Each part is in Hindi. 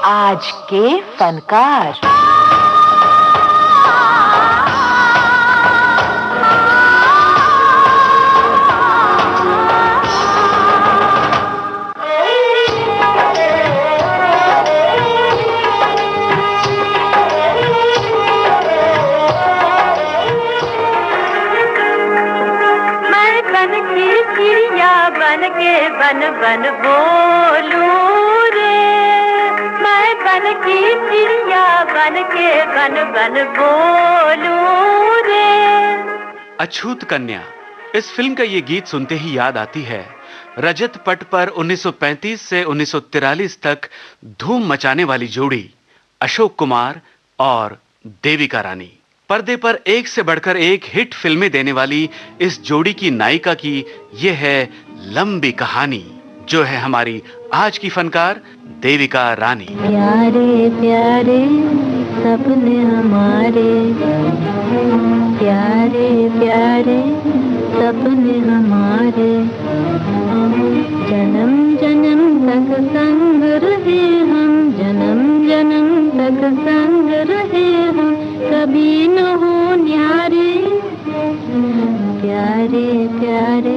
आज के फनकार। बन के बन बन बोलूं रे, मैं बन की चिड़िया बन के बन बन बोलूं रे। अछूत कन्या, इस फिल्म का ये गीत सुनते ही याद आती है रजत पट पर 1935 से 1943 तक धूम मचाने वाली जोड़ी अशोक कुमार और देविका रानी। पर्दे पर एक से बढ़कर एक हिट फिल्में देने वाली इस जोड़ी की नायिका की यह है लंबी कहानी, जो है हमारी आज की फनकार देविका रानी। प्यारे प्यारे सपने हमारे, प्यारे प्यारे सपने हमारे, जन्म जन्म तक संग रहे हम, जन्म जन्म तक संग रहे हम, कभी न हो न्यारे, प्यारे प्यारे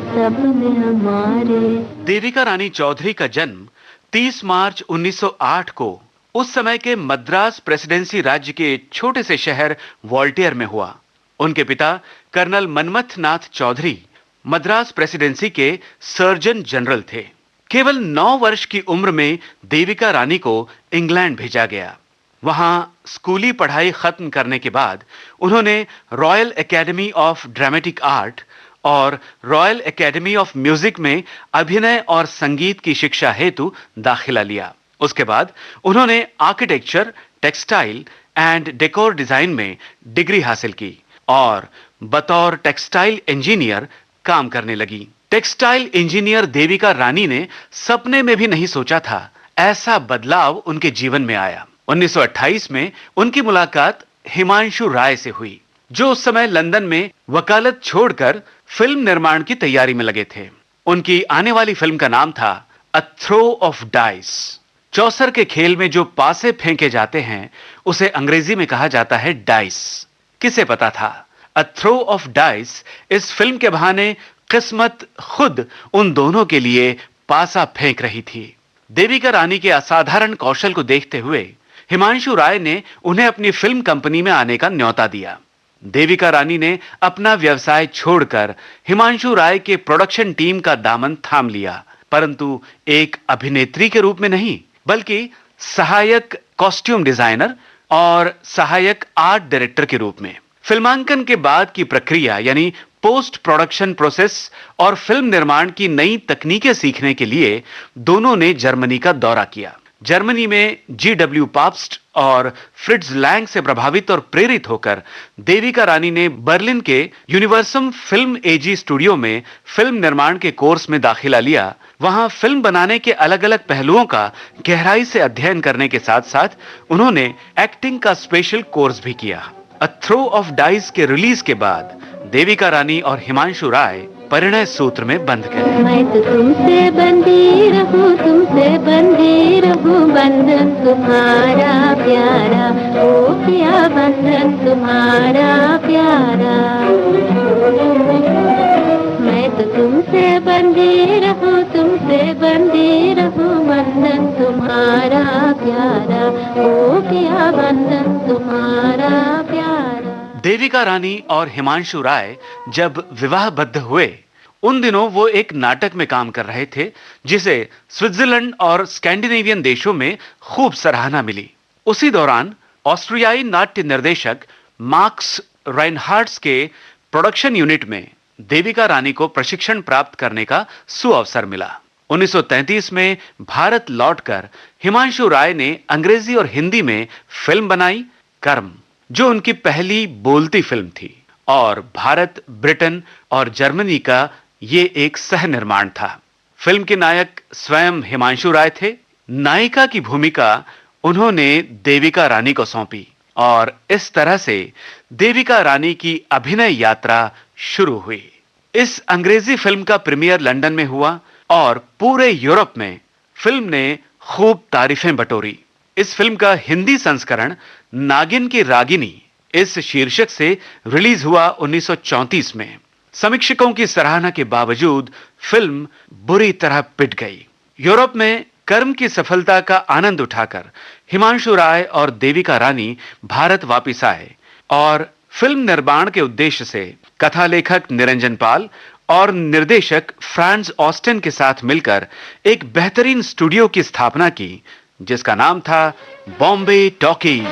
सपने हमारे। देविका रानी चौधरी का जन्म 30 मार्च 1908 को उस समय के मद्रास प्रेसिडेंसी राज्य के छोटे से शहर वॉल्टियर में हुआ। उनके पिता कर्नल मनमथ नाथ चौधरी मद्रास प्रेसिडेंसी के सर्जन जनरल थे। केवल 9 वर्ष की उम्र में देविका रानी को इंग्लैंड भेजा गया। वहां स्कूली पढ़ाई खत्म करने के बाद उन्होंने royal academy of dramatic art और रॉयल एकेडमी ऑफ म्यूजिक में अभिनय और संगीत की शिक्षा हेतु दाखिला लिया। उसके बाद उन्होंने architecture, textile and decor design में डिग्री हासिल की और बतौर टेक्सटाइल इंजीनियर काम करने लगी। टेक्सटाइल इंजीनियर देविका रानी ने सपने में भी नहीं सोचा था ऐसा बदलाव उनके जीवन में आया। 1928 में उनकी मुलाकात हिमांशु राय से हुई, जो उस समय लंदन में वकालत छोड़कर फिल्म निर्माण की तैयारी में लगे थे। उनकी आने वाली फिल्म का नाम था अ थ्रो ऑफ डाइस। चौसर के खेल में जो पासे फेंके जाते हैं उसे अंग्रेजी में कहा जाता है डाइस। किसे पता था अ थ्रो ऑफ डाइस इस फिल्म के बहाने किस्मत खुद उन दोनों के लिए पासा फेंक रही थी। देविका रानी के असाधारण कौशल को देखते हुए हिमांशु राय ने उन्हें अपनी फिल्म कंपनी में आने का न्योता दिया। देविका रानी ने अपना व्यवसाय छोड़कर हिमांशु राय के प्रोडक्शन टीम का दामन थाम लिया, परंतु एक अभिनेत्री के रूप में नहीं, बल्कि सहायक कॉस्ट्यूम डिजाइनर और सहायक आर्ट डायरेक्टर के रूप में। फिल्मांकन के बाद की प्रक्रिया यानी पोस्ट प्रोडक्शन प्रोसेस और फिल्म निर्माण की नई तकनीकें सीखने के लिए दोनों ने जर्मनी का दौरा किया। जर्मनी में G.W. पाप्स्ट और फ्रिट्ज लैंग से प्रभावित और प्रेरित होकर देविका रानी ने बर्लिन के यूनिवर्सम फिल्म एजी स्टूडियो में फिल्म निर्माण के कोर्स में दाखिला लिया। वहां फिल्म बनाने के अलग अलग पहलुओं का गहराई से अध्ययन करने के साथ साथ उन्होंने एक्टिंग का स्पेशल कोर्स भी किया। अ थ्रो ऑफ डाइस के रिलीज के बाद देविका रानी और हिमांशु राय परिणय सूत्र में बंध गए। मैं तो तुमसे बंधी रहूं, तुमसे बंधी रहूं, बंधन तुम्हारा प्यारा, ओ पिया बंधन तुम्हारा प्यारा। मैं तो तुमसे बंधी रहूं, तुमसे बंधी रहूं, बंधन तुम्हारा प्यारा, ओ पिया बंधन तुम्हारा प्यारा। देविका रानी और हिमांशु राय जब विवाहबद्ध हुए उन दिनों वो एक नाटक में काम कर रहे थे जिसे स्विट्जरलैंड और स्कैंडिनेवियन देशों में खूब सराहना मिली। उसी दौरान ऑस्ट्रियाई नाट्य निर्देशक मार्क्स राइनहार्ट्स के प्रोडक्शन यूनिट में देविका रानी को प्रशिक्षण प्राप्त करने का सुअवसर मिला। 1933 में भारत लौटकर हिमांशु राय ने अंग्रेजी और हिंदी में फिल्म बनाई कर्म, जो उनकी पहली बोलती फिल्म थी और भारत, ब्रिटेन और जर्मनी का ये एक सह निर्माण था। फिल्म के नायक स्वयं हिमांशु राय थे। नायिका की भूमिका उन्होंने देविका रानी को सौंपी और इस तरह से देविका रानी की अभिनय यात्रा शुरू हुई। इस अंग्रेजी फिल्म का प्रीमियर लंदन में हुआ और पूरे यूरोप में फिल्म ने खूब तारीफें बटोरी। इस फिल्म का हिंदी संस्करण नागिन की रागिनी इस शीर्षक से रिलीज हुआ 1934 में। समीक्षकों की सराहना के बावजूद फिल्म बुरी तरह पिट गई। यूरोप में कर्म की सफलता का आनंद उठाकर हिमांशु राय और देविका रानी भारत वापस आए और फिल्म निर्माण के उद्देश्य से कथा लेखक निरंजन पाल और निर्देशक फ्रांस ऑस्टिन के साथ मिलकर एक बेहतरीन स्टूडियो की स्थापना की, जिसका नाम था बॉम्बे टॉकीज।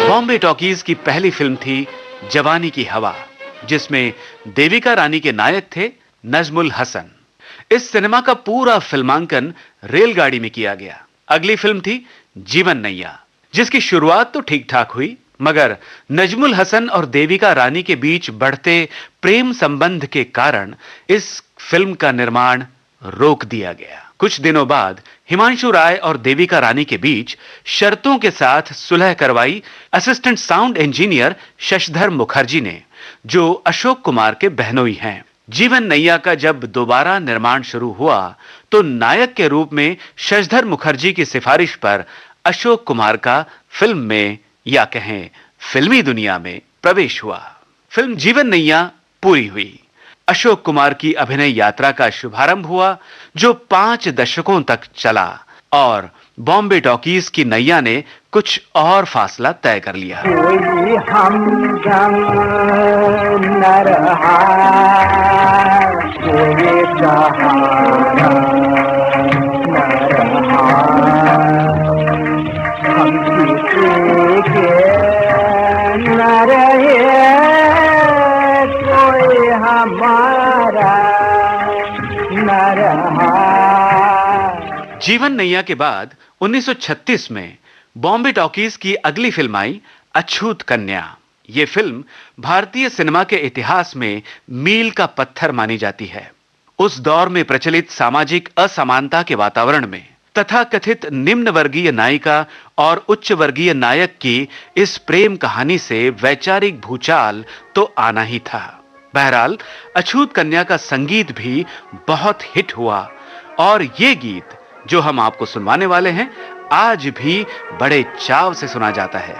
बॉम्बे टॉकीज की पहली फिल्म थी जवानी की हवा, जिसमें देविका रानी के नायक थे नजमुल हसन। इस सिनेमा का पूरा फिल्मांकन रेलगाड़ी में किया गया। अगली फिल्म थी जीवन नैया, जिसकी शुरुआत तो ठीक ठाक हुई, मगर नजमुल हसन और देविका रानी के बीच बढ़ते प्रेम संबंध के कारण इस फिल्म का निर्माण रोक दिया गया। कुछ दिनों बाद हिमांशु राय और देविका रानी के बीच शर्तों के साथ सुलह करवाई assistant sound engineer Shashadhar Mukherjee ने, जो अशोक कुमार के बहनोई हैं। जीवन नैया का जब दोबारा निर्माण शुरू हुआ तो नायक के रूप में शशधर मुखर्जी की सिफारिश पर अशोक कुमार का फिल्म में या कहें फिल्मी दुनिया में प्रवेश हुआ। फिल्म जीवन नैया पूरी हुई। अशोक कुमार की अभिनय यात्रा का शुभारंभ हुआ, जो 5 दशकों तक चला और बॉम्बे टॉकीज की नैया ने कुछ और फासला तय कर लिया। कोई हमदम न रहा, कोई सहारा न रहा, हम किसी के न रहे, कोई हमारा न रहा। जीवन नैया के बाद 1936 में बॉम्बे टॉकीज की अगली फिल्म आई अछूत कन्या। यह फिल्म भारतीय सिनेमा के इतिहास में मील का पत्थर मानी जाती है। उस दौर में प्रचलित सामाजिक असमानता के वातावरण में तथा कथित निम्न वर्गीय नायिका और उच्च वर्गीय नायक की इस प्रेम कहानी से वैचारिक भूचाल तो आना ही था। बहरहाल अछूत कन्या का संगीत भी बहुत हिट हुआ और ये गीत जो हम आपको सुनवाने वाले हैं आज भी बड़े चाव से सुना जाता है।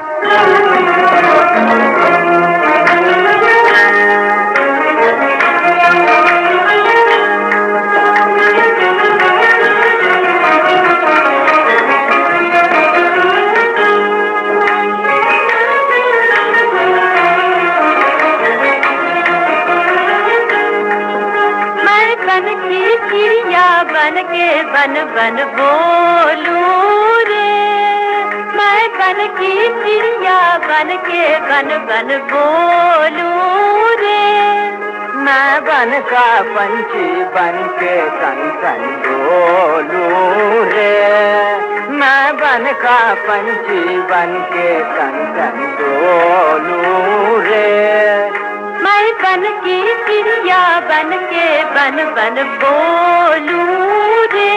मैं बन की चिड़िया बन के बन बन बोलूं रे, मैं बन की चिड़िया बन के बन बन बोलूं रे, मैं बन का पंछी बन के सन सन डोलूं रे, मैं बन का पंछी बन के सन सन डोलूं रे। मैं बन की चिड़िया बन के बन बन बोलूं रे।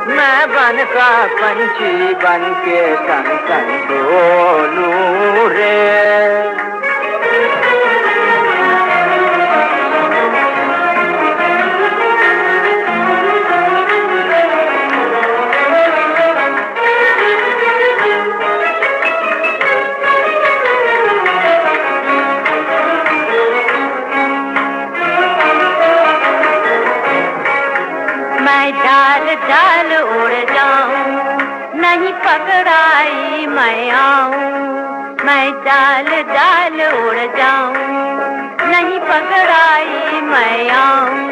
मैं बन का पंछी बन के सन सन डोलूं रे। मैं डाल डाल उड़ जाऊं, नहीं पकड़ाई मैं आऊं, मैं डाल डाल उड़ जाऊं, नहीं पकड़ाई मैं आऊं।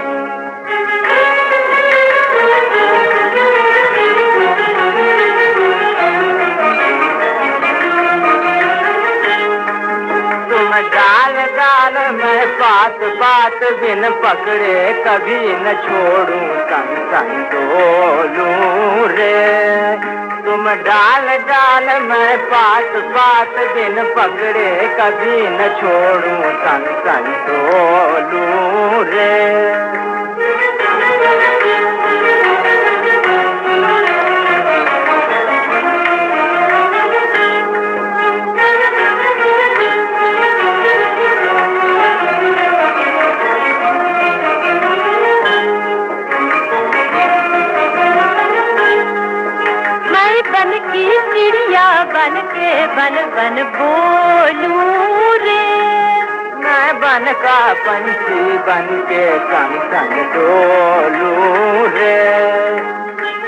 तुम डाल डाल मैं पात पात बिन पकड़े कभी न छोड़ूं सन सन डोलूं रे। तुम डाल डाल मैं पात पात बिन पकड़े कभी न छोड़ूं सन सन डोलूं रे। बन के बन बन बोलूं रे, मैं बन का पंछी बन के संग संग डोलूं रे।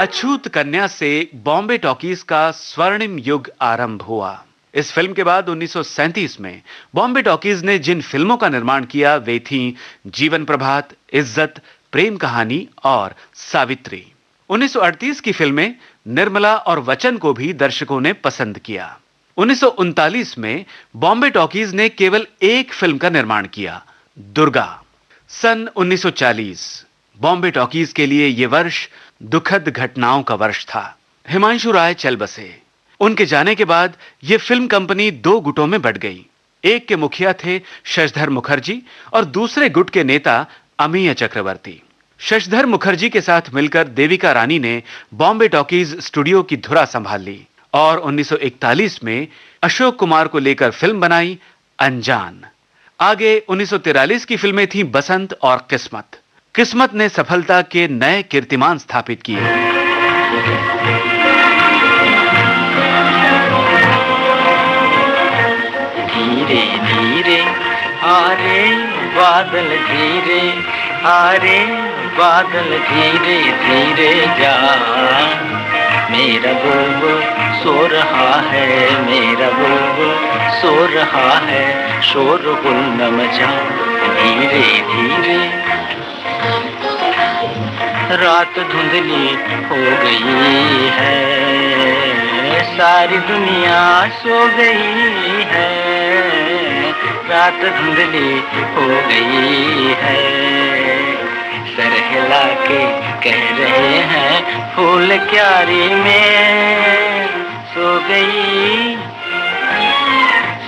अछूत कन्या से बॉम्बे टॉकीज का स्वर्णिम युग आरंभ हुआ। इस फिल्म के बाद 1937 में बॉम्बे टॉकीज ने जिन फिल्मों का निर्माण किया वे थीं जीवन प्रभात, इज्जत, प्रेम कहानी और सावित्री। 1938 की फिल्में निर्मला और वचन को भी दर्शकों ने पसंद किया। 1939 में बॉम्बे टॉकीज ने केवल एक फिल्म का निर्माण किया, दुर्गा। सन 1940 बॉम्बे टॉकीज के लिए यह वर्ष दुखद घटनाओं का वर्ष था। हिमांशु राय चल बसे। उनके जाने के बाद यह फिल्म कंपनी दो गुटों में बंट गई। एक के मुखिया थे शशधर मुखर्जी और दूसरे गुट के नेता अमीय चक्रवर्ती। शशधर मुखर्जी के साथ मिलकर देविका रानी ने बॉम्बे टॉकीज स्टूडियो की धुरा संभाल ली और 1941 में अशोक कुमार को लेकर फिल्म बनाई, अनजान। आगे 1943 की फिल्में थीं बसंत और किस्मत। किस्मत ने सफलता के नए कीर्तिमान स्थापित किए। धीरे धीरे आ रे बादल, धीरे आ रे बादल, धीरे धीरे जा। मेरा बुलबुल सो रहा है, मेरा बुलबुल सो रहा है, शोरगुल न मचा। धीरे धीरे रात धुंधली हो गई है, सारी दुनिया सो गई है। रात धुंधली हो गई है, सर हिला के कह रहे हैं फूल क्यारी में सो गई,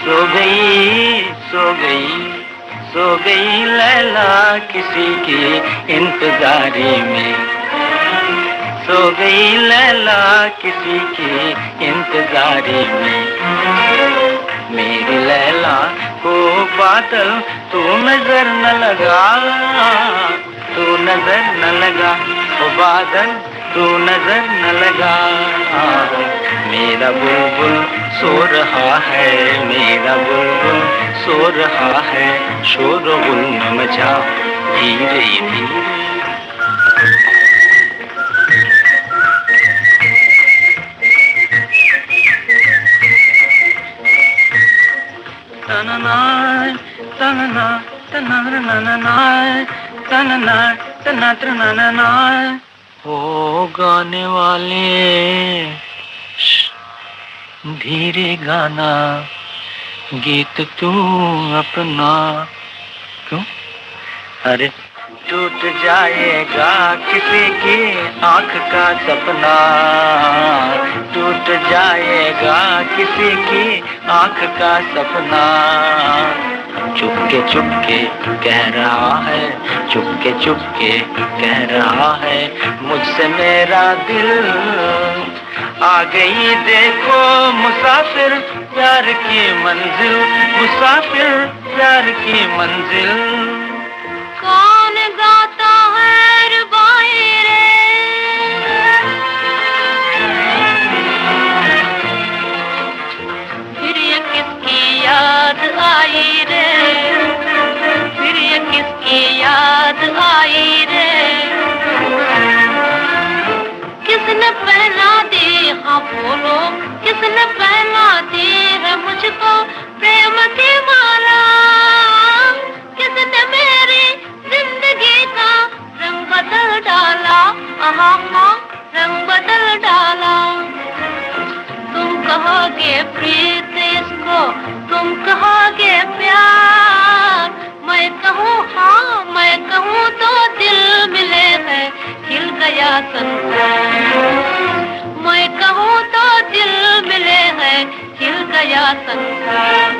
सो गई, सो गई, सो गई लैला किसी की इंतजारी में। सो गई लैला किसी की इंतजारी में। मेरी लैला को बादल तू नजर न लगा, तू नजर न लगा, ओ बादल तू नजर न लगा। मेरा बुलबुल सो रहा है, मेरा बुलबुल सो रहा है, शोरगुल न मचा। धीरे धीरे तनना तनना तनना तनना तनना तनना। ओ गाने वाले धीरे गाना, गीत तू अपना। क्यों? अरे टूट जाएगा किसी की आंख का सपना, टूट जाएगा किसी की आंख का सपना। चुपके कह रहा है, चुपके कह रहा है मुझसे मेरा दिल। आ गई देखो मुसाफिर प्यार की मंजिल, मुसाफिर प्यार की मंजिल। कौन गाता है रुबाई रे, फिर ये किसकी याद आई रे, फिर ये किसकी याद आई रे। किसने पहना दी, हाँ बोलो, किसने पहना दी है मुझको प्रेम की माला। किसने मेरी जिंदगी का रंग बदल डाला, आहा हाँ रंग बदल डाला। तुम कहोगे प्रीत इसको, तुम कहोगे प्यार, मैं कहूँ हाँ मैं कहूँ तो दिल मिले हैं खिल गया संसार। मैं कहूँ तो दिल मिले हैं खिल गया संसार।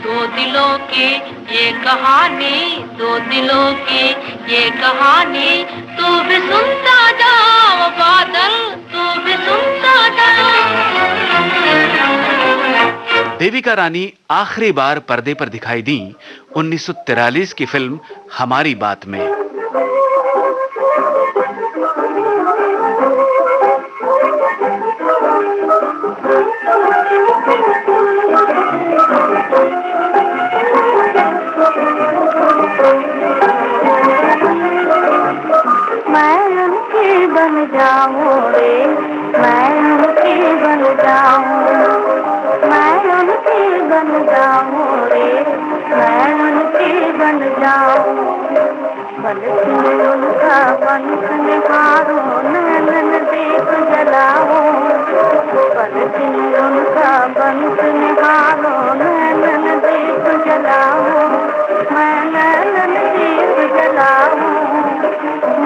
दो दिलों की ये कहानी, दो दिलों की ये कहानी, तू भी सुनता जाओ बादल, तू भी सुनता जाओ। देविका रानी आखिरी बार पर्दे पर दिखाई दी 1943 की फिल्म हमारी बात में। बन जाऊं, पलके उनका पंख निहारूं, नैनन दीप जलाऊं, पलके उनका पंख निहारूं, नैनन दीप जलाऊं, मैं नैनन दीप जलाऊं,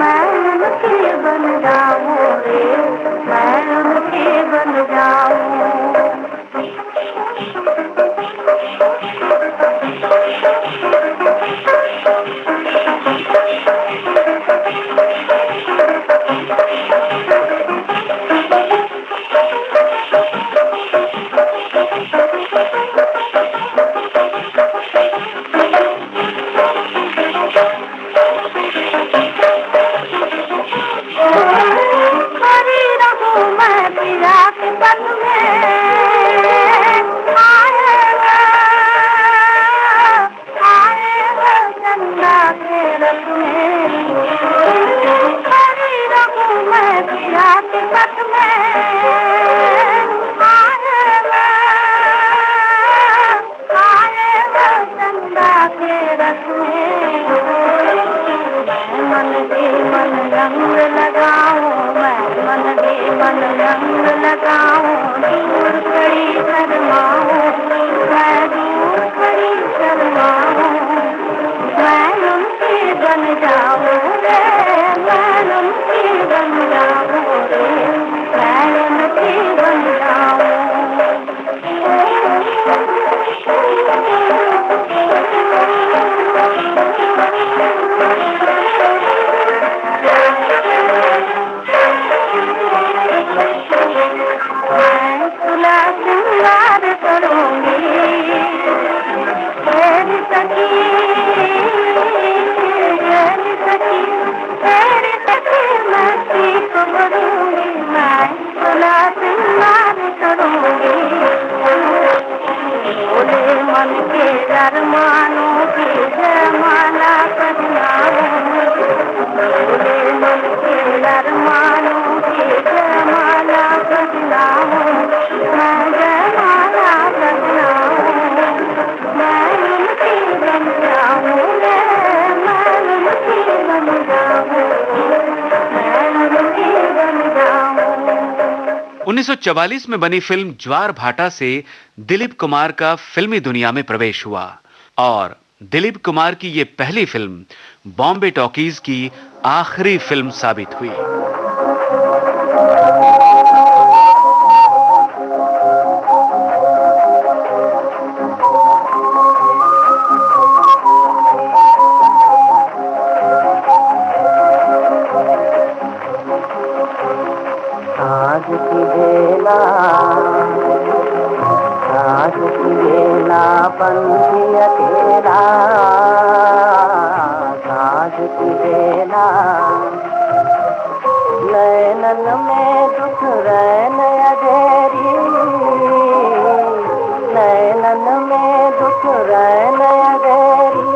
मैं उनकी बन जाऊं रे, मैं उनकी बन जाऊं। उन्नीस 1944 में बनी फिल्म ज्वार भाटा से दिलीप कुमार का फिल्मी दुनिया में प्रवेश हुआ और दिलीप कुमार की यह पहली फिल्म बॉम्बे टॉकीज की आखिरी फिल्म साबित हुई। आज की बेला पंछी अकेला, आज की बेला नैनन में दुख रैन अधेरी, नैनन में दुख रैन अधेरी,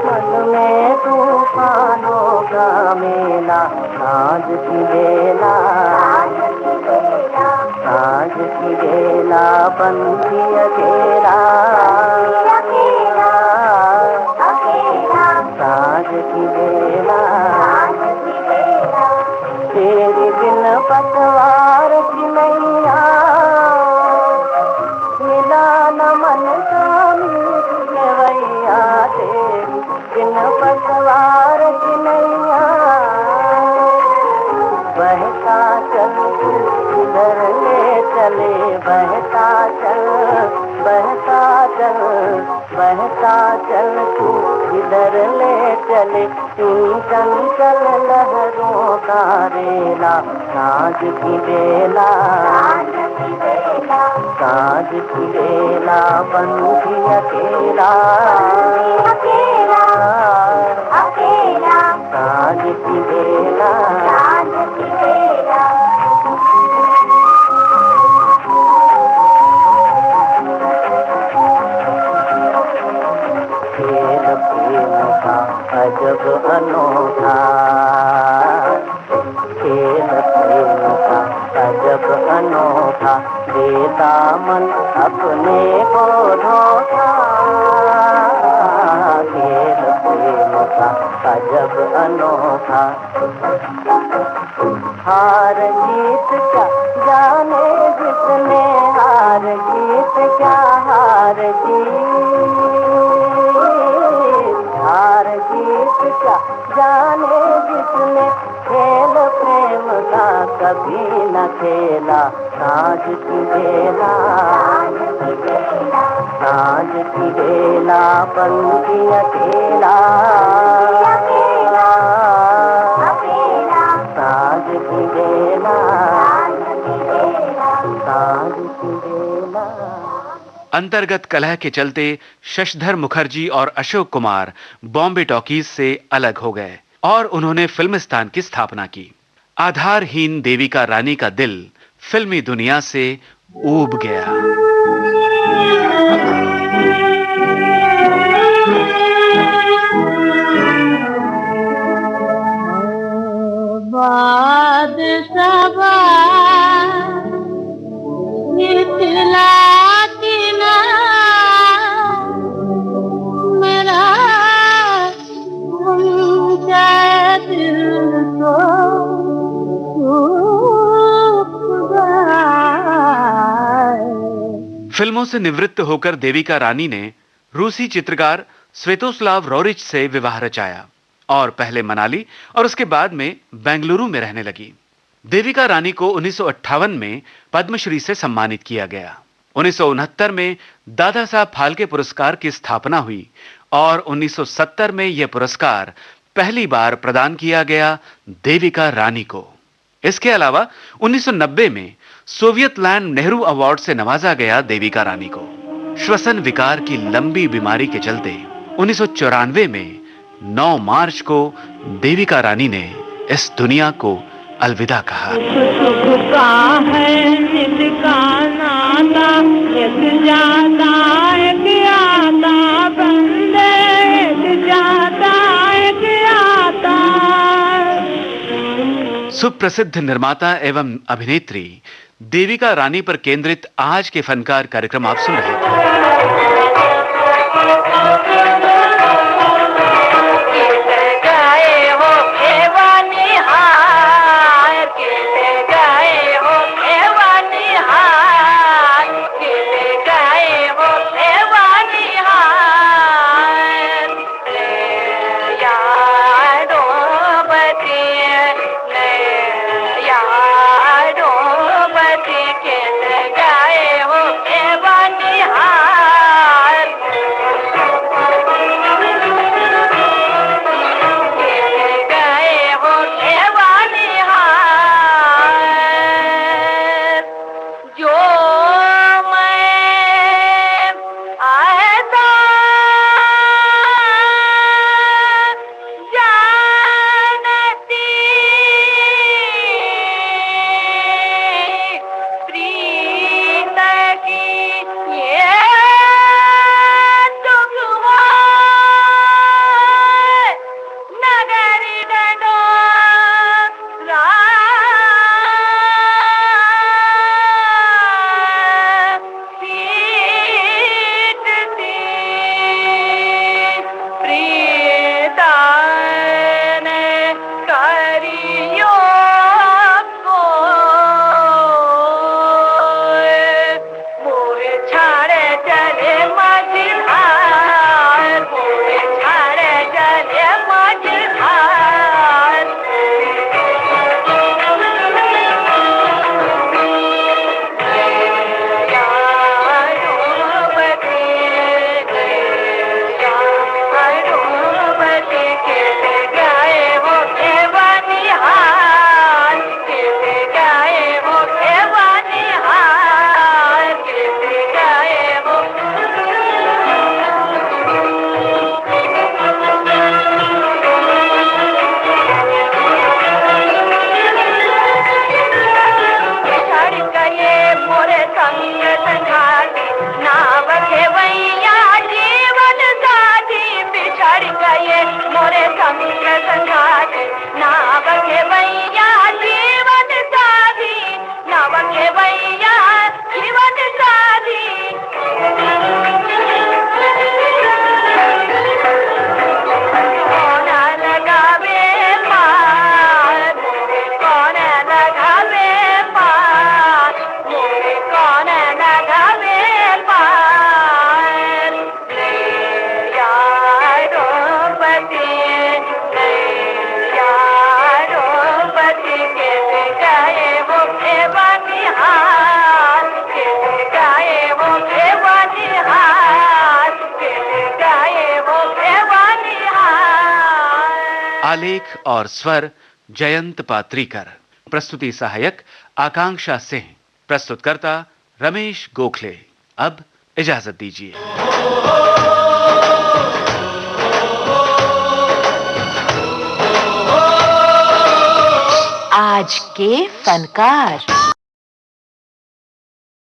मन में तूफानों का मेला। आज की बेला, आज की बेला पंछी अकेला, आज की बेला तेरी बिन पतवार की नैया, मिला न मन का मीत गवैया, तेरी बिन पतवार की नैया, बहता चल इधर ले चले, बहता चल, बहता चल, बहता चल तू इधर ले चले, इन चंचल लहरों का रेला। साँझ की बेला, साँझ की बेला पंछी अकेला, साँझ की बेला, खेल प्रेम का अजब अनोखा, खेल प्रेम का अजब अनोखा, देता मन अपने को धोखा, खेल प्रेम का अजब अनोखा। हार जीत क्या जाने जिसने, हार जीत क्या हार जीत, हार जीत क्या जाने जिसने, खेल प्रेम का कभी न खेला। साँझ की बेला, साँझ की बेला पंछी अकेला, साँझ की बेला, साँझ की बेला। अंतर्गत कलह के चलते शशधर मुखर्जी और अशोक कुमार बॉम्बे टॉकीज से अलग हो गए और उन्होंने फिल्मिस्तान की स्थापना की। आधारहीन देविका रानी का दिल फिल्मी दुनिया से ऊब गया। बादशाह निकला किना मेरा दिल को फिल्मों से निवृत्त होकर देविका रानी ने रूसी चित्रकार स्वेतोस्लाव रोरिच से विवाह रचाया और पहले मनाली और उसके बाद में बेंगलुरु में रहने लगी। देविका रानी को 1958 में पद्मश्री से सम्मानित किया गया। 1969 में दादा साहब फाल्के पुरस्कार की स्थापना हुई और 1970 में यह पुरस्कार पहली बार प्रदान किया गया देविका रानी को। इसके अलावा 1990 में सोवियत लैंड नेहरू अवार्ड से नवाजा गया देविका रानी को। श्वसन विकार की लंबी बीमारी के चलते 1994 में 9 मार्च को देविका रानी ने इस दुनिया को अलविदा कहा। सुख का है जिसका नाता, एक जाता एक आता, बंदे एक जाता एक आता। सुप्रसिद्ध निर्माता एवं अभिनेत्री देविका रानी पर केंद्रित आज के फनकार कार्यक्रम आप सुन रहे थे। जीवन साथी नव के भैया आलेख और स्वर जयंत पात्रीकर। प्रस्तुति सहायक आकांक्षा सिंह। प्रस्तुतकर्ता रमेश गोखले। अब इजाजत दीजिए। आज के फनकार।